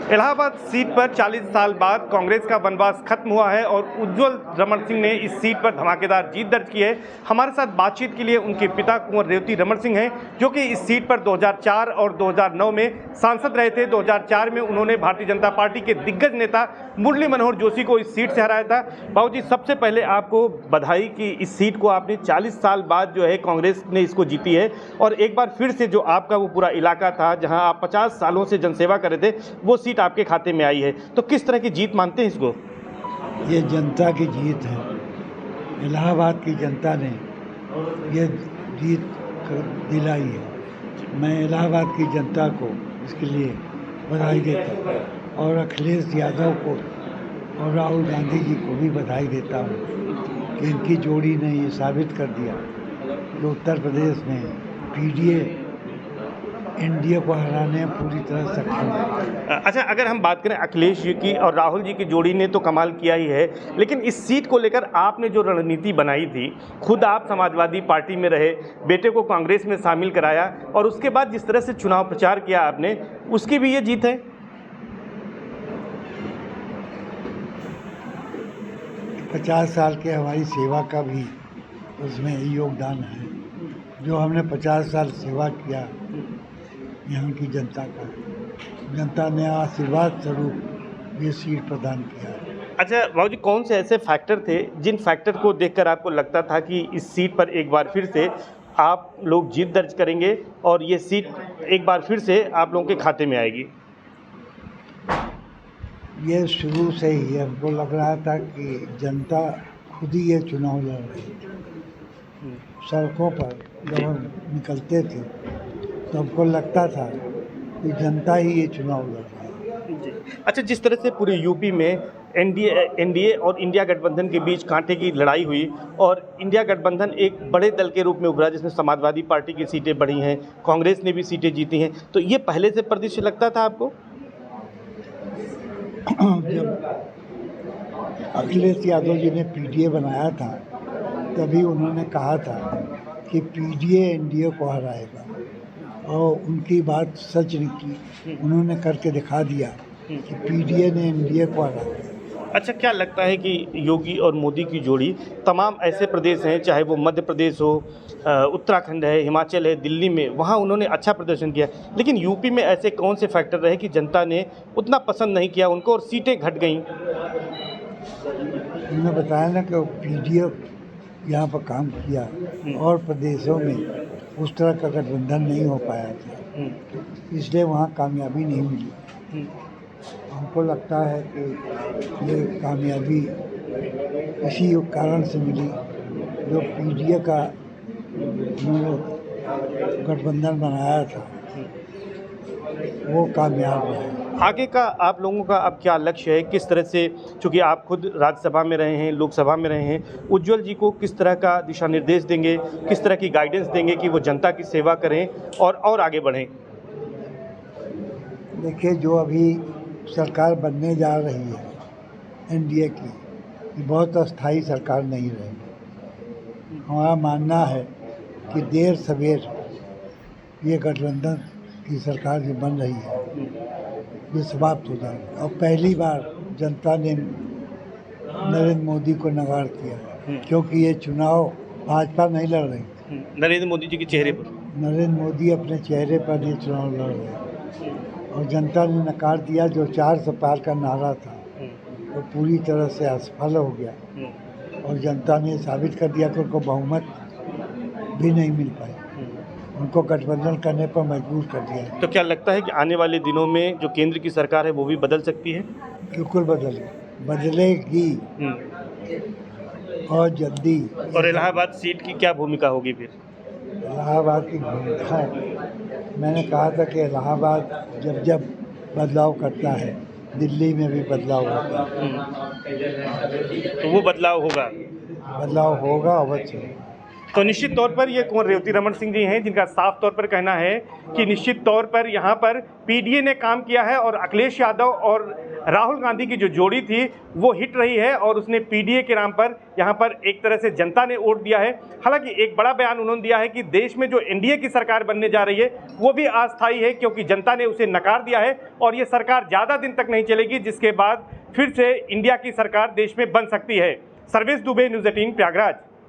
Allahabad seat पर 40 साल बाद कांग्रेस का वनवास खत्म हुआ है और उज्जवल रमण सिंह ने इस सीट पर धमाकेदार जीत दर्ज की है। हमारे साथ बातचीत के लिए उनके पिता कुंवर रेवती रमण सिंह हैं, जो कि इस सीट पर 2004 और 2009 में सांसद रहे थे। 2004 में उन्होंने भारतीय जनता पार्टी के दिग्गज नेता मुरली मनोहर जोशी को इस सीट से हराया था। बाबूजी, सबसे पहले आपको बधाई कि इस सीट को आपने 40 साल बाद जो है कांग्रेस ने इसको जीती है और एक बार फिर से जो आपका वो पूरा इलाका था जहां आप 50 सालों से जनसेवा कर रहे थे, वो सीट आपके खाते में आई है। तो किस तरह की जीत मानते हैं इसको? ये जनता की जीत है। इलाहाबाद की जनता ने ये जीत दिलाई है। मैं इलाहाबाद की जनता को इसके लिए बधाई देता हूँ और अखिलेश यादव को और राहुल गांधी जी को भी बधाई देता हूँ कि इनकी जोड़ी ने ये साबित कर दिया कि उत्तर प्रदेश में पीडीए एनडीए को हराने में पूरी तरह सक्षम है। अच्छा, अगर हम बात करें अखिलेश जी की और राहुल जी की जोड़ी ने तो कमाल किया ही है, लेकिन इस सीट को लेकर आपने जो रणनीति बनाई थी, खुद आप समाजवादी पार्टी में रहे, बेटे को कांग्रेस में शामिल कराया और उसके बाद जिस तरह से चुनाव प्रचार किया आपने, उसकी भी ये जीत है। 50 साल के हमारी सेवा का भी उसमें योगदान है। जो हमने 50 साल सेवा किया यहाँ की जनता का, जनता ने आशीर्वाद स्वरूप ये सीट प्रदान किया। अच्छा बाबूजी, कौन से ऐसे फैक्टर थे जिन फैक्टर को देखकर आपको लगता था कि इस सीट पर एक बार फिर से आप लोग जीत दर्ज करेंगे और ये सीट एक बार फिर से आप लोगों के खाते में आएगी? ये शुरू से ही हमको लग रहा था कि जनता खुद ही ये चुनाव लड़ रही थी। सड़कों पर जब हम निकलते थे तो हमको लगता था कि जनता ही ये चुनाव लड़ रही है। अच्छा, जिस तरह से पूरे यूपी में एनडीए और इंडिया गठबंधन के बीच कांटे की लड़ाई हुई और इंडिया गठबंधन एक बड़े दल के रूप में उभरा जिसमें समाजवादी पार्टी की सीटें बढ़ी हैं, कांग्रेस ने भी सीटें जीती हैं, तो ये पहले से परिदृश्य लगता था आपको? जब अखिलेश यादव जी ने पीडीए बनाया था तभी उन्होंने कहा था कि पीडीए एनडीए को हराएगा और उनकी बात सच निकली। उन्होंने करके दिखा दिया कि पीडीए ने एनडीए को हरा दिया। अच्छा, क्या लगता है कि योगी और मोदी की जोड़ी तमाम ऐसे प्रदेश हैं, चाहे वो मध्य प्रदेश हो, उत्तराखंड है, हिमाचल है, दिल्ली में, वहाँ उन्होंने अच्छा प्रदर्शन किया, लेकिन यूपी में ऐसे कौन से फैक्टर रहे कि जनता ने उतना पसंद नहीं किया उनको और सीटें घट गईं? उन्होंने बताया ना कि पीडीए यहाँ पर काम किया और प्रदेशों में उस तरह का गठबंधन नहीं हो पाया था, इसलिए वहाँ कामयाबी नहीं मिली। हमको लगता है कि ये कामयाबी इसी कारण से मिली जो पीडीए का उन्होंने गठबंधन बनाया था, वो कामयाब रहा। आगे का आप लोगों का अब क्या लक्ष्य है? किस तरह से, चूँकि आप खुद राज्यसभा में रहे हैं, लोकसभा में रहे हैं, उज्जवल जी को किस तरह का दिशा निर्देश देंगे, किस तरह की गाइडेंस देंगे कि वो जनता की सेवा करें और आगे बढ़ें? देखिए, जो अभी सरकार बनने जा रही है एनडीए की, ये बहुत अस्थायी सरकार नहीं रहेगी। हमारा मानना है कि देर सवेर ये गठबंधन की सरकार जो बन रही है ये समाप्त हो जाएगी और पहली बार जनता ने नरेंद्र मोदी को नकार किया, क्योंकि ये चुनाव भाजपा नहीं लड़ रही थी। नरेंद्र मोदी जी के चेहरे पर, नरेंद्र मोदी अपने चेहरे पर ये चुनाव लड़ रहे और जनता ने नकार दिया। जो 400 पार का नारा था वो पूरी तरह से असफल हो गया और जनता ने साबित कर दिया कि उनको बहुमत भी नहीं मिल पाई, उनको गठबंधन करने पर मजबूर कर दिया। तो क्या लगता है कि आने वाले दिनों में जो केंद्र की सरकार है वो भी बदल सकती है? बिल्कुल बदलेगी और जल्दी। और इलाहाबाद सीट की क्या भूमिका होगी फिर? इलाहाबाद की भूमिका, मैंने कहा था कि इलाहाबाद जब बदलाव करता है दिल्ली में भी बदलाव होता है। तो वो बदलाव होगा अवश्य। तो निश्चित तौर पर ये कुंवर रेवती रमन सिंह जी हैं जिनका साफ तौर पर कहना है कि निश्चित तौर पर यहाँ पर पीडीए ने काम किया है और अखिलेश यादव और राहुल गांधी की जो जोड़ी थी वो हिट रही है और उसने पीडीए के नाम पर यहाँ पर एक तरह से जनता ने वोट दिया है। हालांकि एक बड़ा बयान उन्होंने दिया है कि देश में जो एनडीए की सरकार बनने जा रही है वो भी अस्थायी है, क्योंकि जनता ने उसे नकार दिया है और ये सरकार ज़्यादा दिन तक नहीं चलेगी, जिसके बाद फिर से इंडिया की सरकार देश में बन सकती है। सर्वेश दुबे, न्यूज़ 18 प्रयागराज।